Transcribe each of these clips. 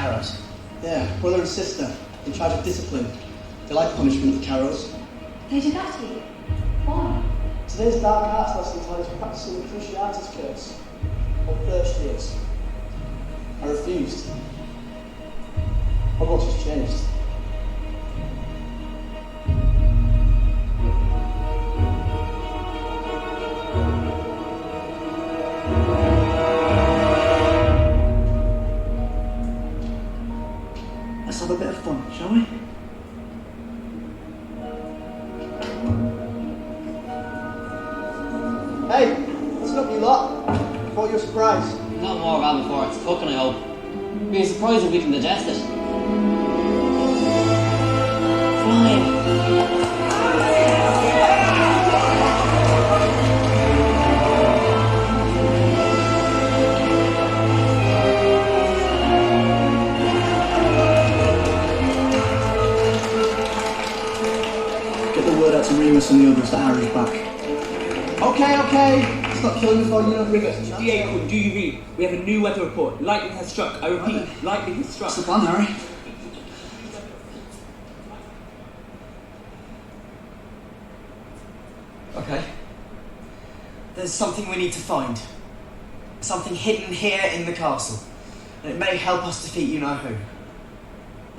Carrows? Yeah, brother and sister, in charge of discipline. They like punishment, the Carrows. They do that to you? Why? Today's dark arts lesson taught us practicing the Cruciatus curse, or thirst years. I refused. Hogwarts has changed. Let's have a bit of fun, shall we? Hey, listen up, you lot. Bought you a surprise. Not more about before it's cooking, I hope. Be surprised if we can digest it. Fine. Get the word out to Remus and the others that Harry's back. Okay. Stop killing before you know Remus. DA, do you read? We have a new weather report. Lightning has struck. I repeat, lightning has struck. What's the plan, Harry? Okay. There's something we need to find. Something hidden here in the castle. And it may help us defeat you-know-who.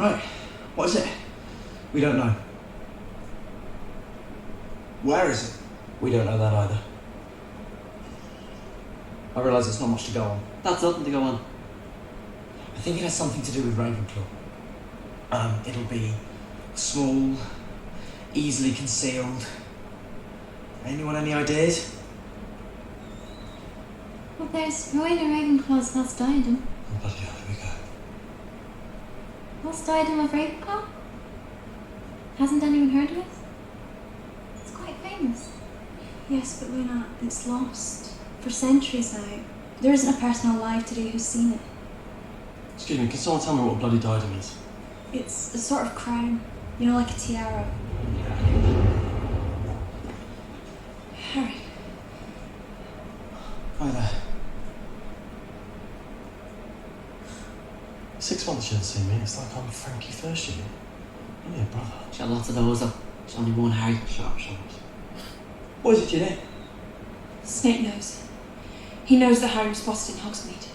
Right. What is it? We don't know. Where is it? We don't know that either. I realise it's not much to go on. That's nothing to go on. I think it has something to do with Ravenclaw. It'll be small, easily concealed. Anyone any ideas? Well, there's Rowena Ravenclaw's lost diadem. Oh, bloody hell, here we go. Lost diadem of Ravenclaw? Hasn't anyone heard of it? It's quite famous. Yes, but Luna, it's lost. For centuries now. There isn't a person alive today who's seen it. Excuse me, can someone tell me what a bloody diadem is? It's a sort of crown. You know, like a tiara. Harry. Hi there. 6 months she hasn't seen me. It's like I'm Frankie first year. I'm your brother. She's got lots of those though. She's only one Harry. Shut up, shut up. What is it, Ginny? Snape knows. He knows that Harry was spotted in Hogsmeade.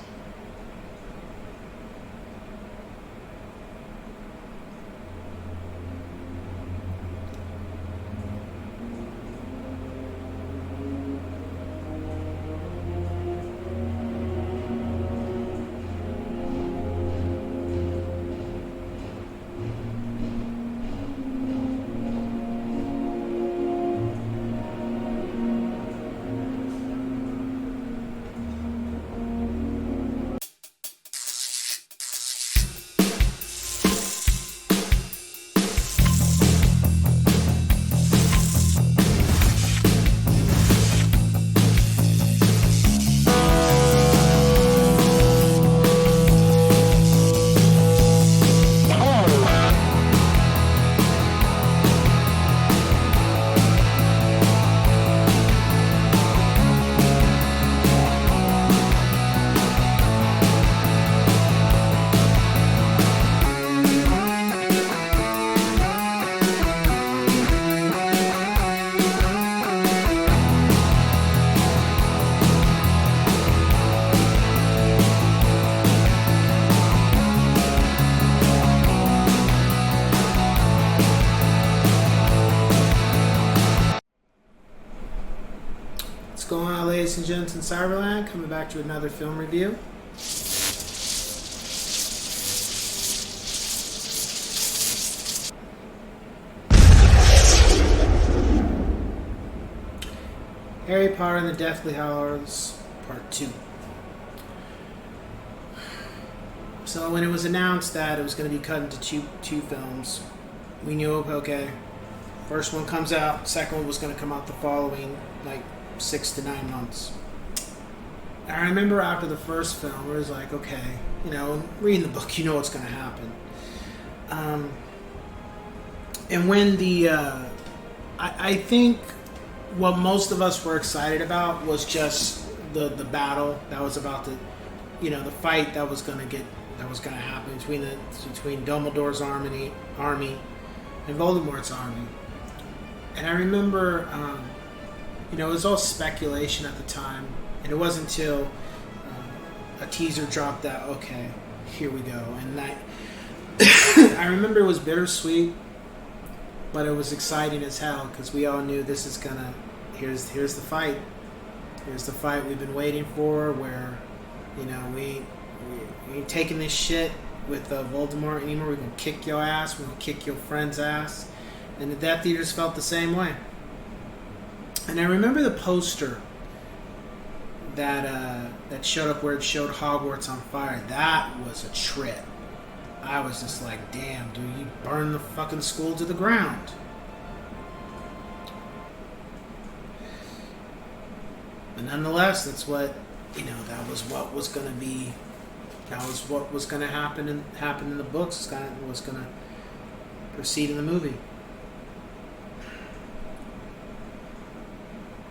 What's going on, ladies and gents in Cyberland? Coming back to another film review. Harry Potter and the Deathly Hallows, Part 2. So when it was announced that it was going to be cut into two films, we knew, okay, first one comes out, second one was going to come out the following, 6 to 9 months. I remember after the first film, it was like, okay, reading the book, you know what's going to happen. And when I think what most of us were excited about was just the battle that was about to, the fight that was going to get that was going to happen between Dumbledore's army and Voldemort's army. And I remember, it was all speculation at the time, and it wasn't until a teaser dropped that, okay, here we go. And I remember it was bittersweet, but it was exciting as hell, because we all knew this is gonna, here's the fight. Here's the fight we've been waiting for, where, we ain't taking this shit with Voldemort anymore. We're gonna kick your ass. We're gonna kick your friend's ass. And the Death Eaters felt the same way. And I remember the poster that showed up where it showed Hogwarts on fire. That was a trip. I was just like, damn, dude, you burned the fucking school to the ground. But nonetheless, that's what, that was what was going to be, that was what was going to happen in the books. It was going to proceed in the movie.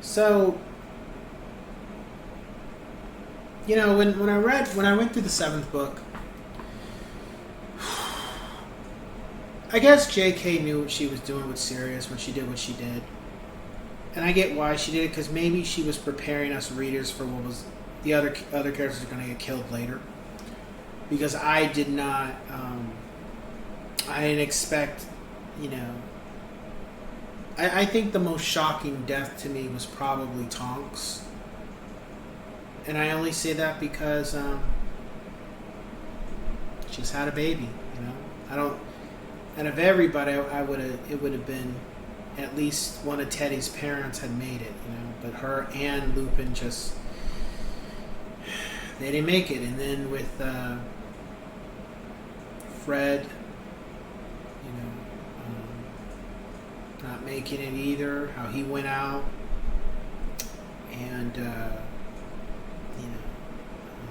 So, when I went through the 7th book, I guess J.K. knew what she was doing with Sirius when she did what she did. And I get why she did it, because maybe she was preparing us readers for what was the other characters are going to get killed later. Because I did not, I didn't expect, I think the most shocking death to me was probably Tonks. And I only say that because she's had a baby, I don't, out of everybody, it would have been at least one of Teddy's parents had made it, but her and Lupin they didn't make it. And then with Fred, not making it either, how he went out, and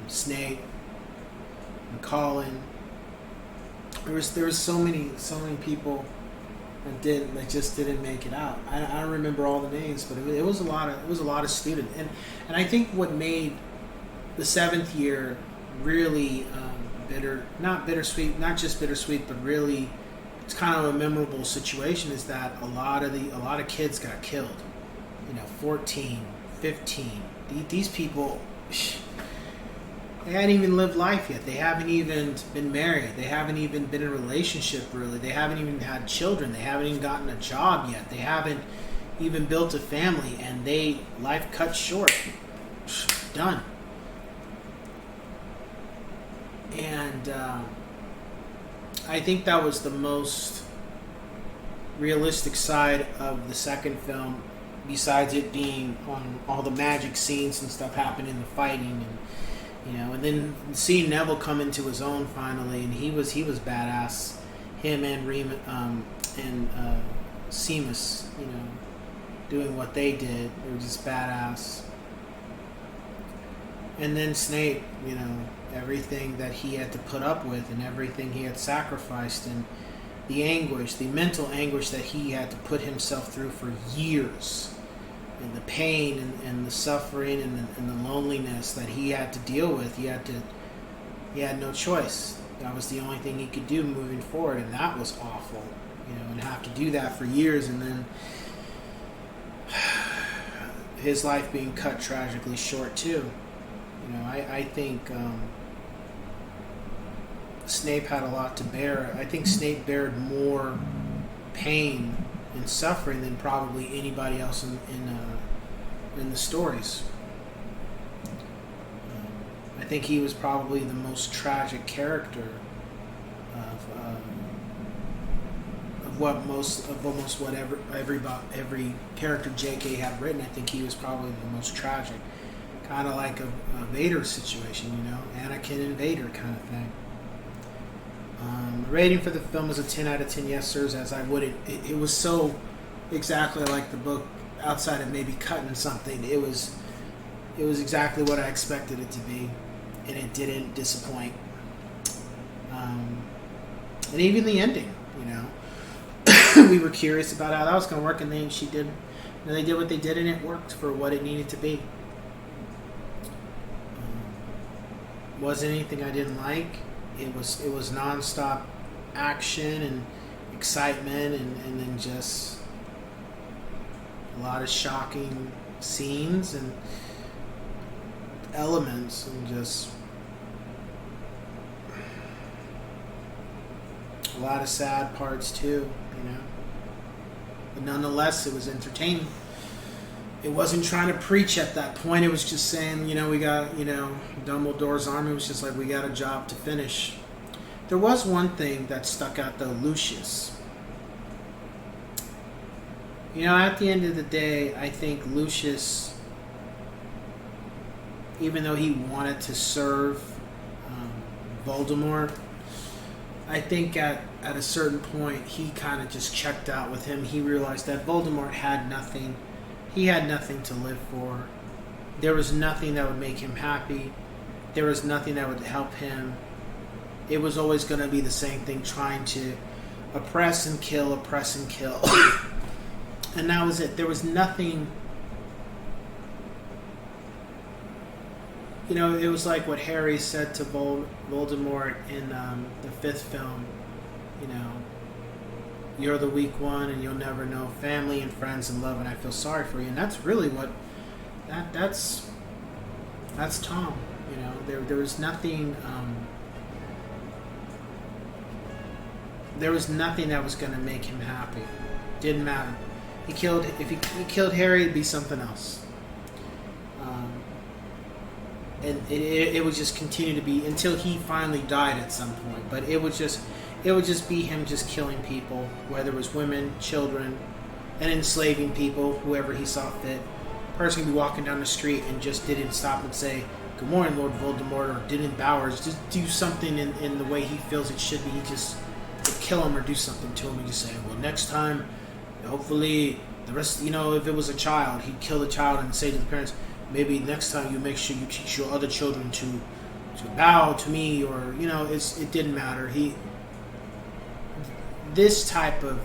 Snape and Colin. There was so many people that just didn't make it out. I don't remember all the names, but it was a lot of students, and I think what made the 7th year really not just bittersweet, but really it's kind of a memorable situation, is that a lot of kids got killed. 14, 15. These people, they hadn't even lived life yet. They haven't even been married. They haven't even been in a relationship, really. They haven't even had children. They haven't even gotten a job yet. They haven't even built a family, and life cut short. Done. And I think that was the most realistic side of the second film, besides it being on all the magic scenes and stuff happening, the fighting, and then seeing Neville come into his own finally, and he was badass. Him and Seamus, doing what they did, they were just badass. And then Snape, everything that he had to put up with, and everything he had sacrificed, and the anguish, the mental anguish that he had to put himself through for years, and the pain and the suffering and the loneliness that he had to deal with. He had no choice. That was the only thing he could do moving forward, and that was awful, and have to do that for years, and then his life being cut tragically short too. I think Snape had a lot to bear. I think Snape bared more pain and suffering than probably anybody else in the stories. I think he was probably the most tragic character of almost every character J.K. had written. I think he was probably the most tragic, kind of like a Vader situation, Anakin and Vader kind of thing. The rating for the film was a 10 out of 10 yes sirs, as I would. It was so exactly like the book, outside of maybe cutting something. It was exactly what I expected it to be, and it didn't disappoint. And even the ending, we were curious about how that was going to work, and then they did what they did, and it worked for what it needed to be. Wasn't anything I didn't like. it was nonstop action and excitement, and then just a lot of shocking scenes and elements, and just a lot of sad parts too, you know. But nonetheless, it was entertaining. It wasn't trying to preach at that point. It was just saying, you know, we got, you know, Dumbledore's army was just like, we got a job to finish. There was one thing that stuck out though, Lucius. You know, at the end of the day, I think Lucius, even though he wanted to serve Voldemort, I think at a certain point he kind of just checked out with him. He realized that Voldemort had nothing. He had nothing to live for. There was nothing that would make him happy. There was nothing that would help him. It was always going to be the same thing, trying to oppress and kill, oppress and kill. And that was it. There was nothing. You know, it was like what Harry said to Voldemort in the 5th film. You know, you're the weak one, and you'll never know family and friends and love, and I feel sorry for you. And that's really what that's Tom. You know, there was nothing. There was nothing that was going to make him happy. Didn't matter. If he killed Harry, it'd be something else. And it would just continue to be until he finally died at some point. But it would just be him just killing people, whether it was women, children, and enslaving people, whoever he saw fit. Person could be walking down the street and just didn't stop and say, "Good morning, Lord Voldemort," or didn't bow, or just do something in the way he feels it should be. He just would kill him or do something to him and just say, "Well, next time, hopefully the rest," you know, if it was a child, he'd kill the child and say to the parents, "Maybe next time you make sure you teach your other children to bow to me," or, you know, it didn't matter. This type of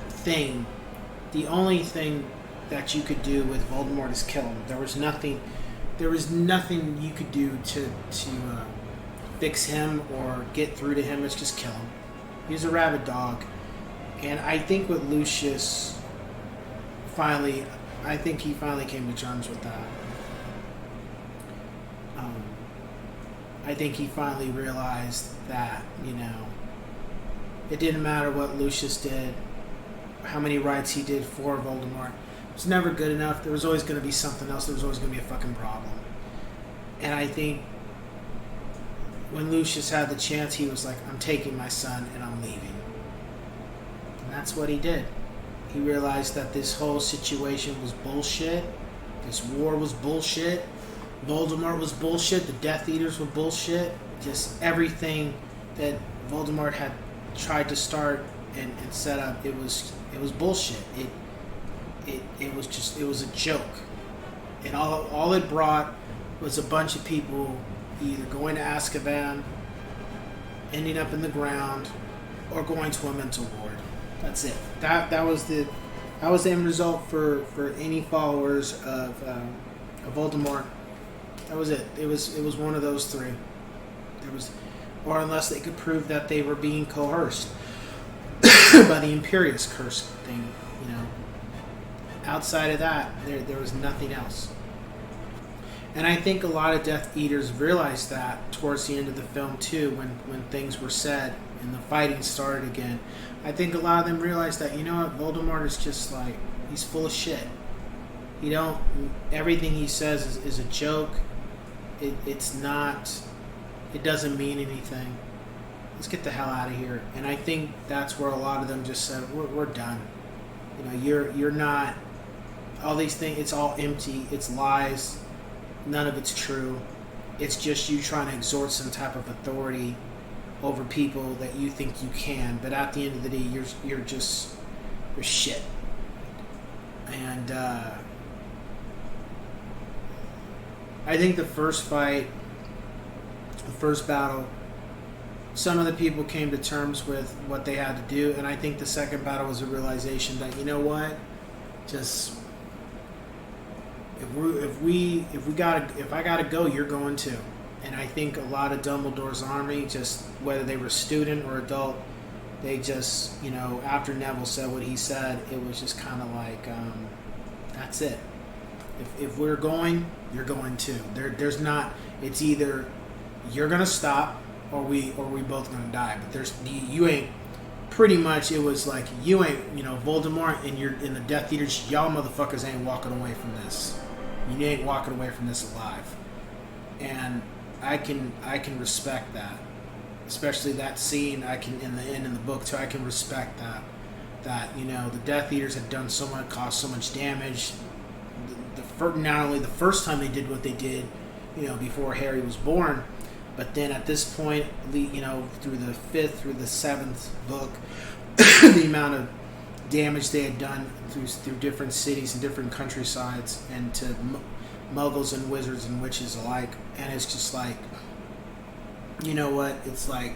thing, the only thing that you could do with Voldemort is kill him. There was nothing you could do to fix him or get through to him. It's just kill him. He's a rabid dog. And I think with Lucius, I think he finally came to terms with that. I think he finally realized that, you know, it didn't matter what Lucius did, how many rights he did for Voldemort. It was never good enough. There was always going to be something else. There was always going to be a fucking problem. And I think when Lucius had the chance, he was like, "I'm taking my son and I'm leaving." And that's what he did. He realized that this whole situation was bullshit. This war was bullshit. Voldemort was bullshit. The Death Eaters were bullshit. Just everything that Voldemort had tried to start and set up, it was bullshit. It was a joke. And all it brought was a bunch of people either going to Azkaban, ending up in the ground, or going to a mental ward. That's it. That was the end result for any followers of Voldemort. That was it. It was one of those three. Or unless they could prove that they were being coerced by the Imperius curse thing, you know. Outside of that, there was nothing else. And I think a lot of Death Eaters realized that towards the end of the film too, when things were said and the fighting started again. I think a lot of them realized that, you know what, Voldemort is just like, he's full of shit. Everything he says is a joke. It's not, it doesn't mean anything. Let's get the hell out of here. And I think that's where a lot of them just said, we're done. You know, you're not, all these things, it's all empty, it's lies, none of it's true. It's just you trying to exert some type of authority over people that you think you can, but at the end of the day, you're shit. And I think the first fight, the first battle, some of the people came to terms with what they had to do, and I think the second battle was a realization that, you know what, just if I gotta go, you're going too. And I think a lot of Dumbledore's army, just whether they were student or adult, they just, after Neville said what he said, it was just kind of like, that's it. If we're going, you're going too. There's not. It's either you're gonna stop or we both gonna die. But you ain't. Pretty much, it was like you ain't. Voldemort and you're in the Death Eaters. Y'all motherfuckers ain't walking away from this. You ain't walking away from this alive. And I can respect that, especially that scene. I can in the book too. I can respect that. The Death Eaters had done so much, caused so much damage. Not only the first time they did what they did, before Harry was born, but then at this point, through the 5th, through the 7th book, the amount of damage they had done through different cities and different countrysides, and to muggles and wizards and witches alike, and it's just like, you know what? It's like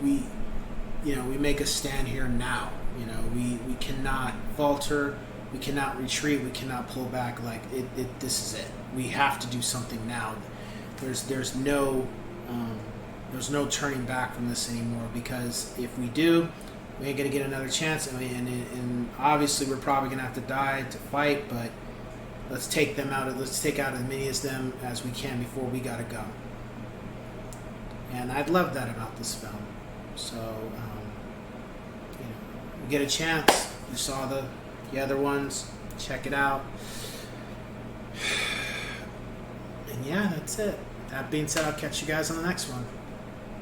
we make a stand here now. We cannot falter. We cannot retreat. We cannot pull back. Like this is it. We have to do something now. There's no turning back from this anymore, because if we do, we ain't gonna get another chance. And obviously we're probably gonna have to die to fight. But let's take them out. Let's take out as many of them as we can before we gotta go. And I love that about this film. So you get a chance. You saw the other ones, check it out. And yeah, that's it. That being said, I'll catch you guys on the next one.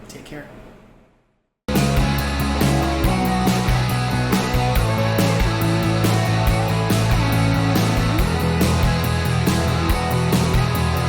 Take care.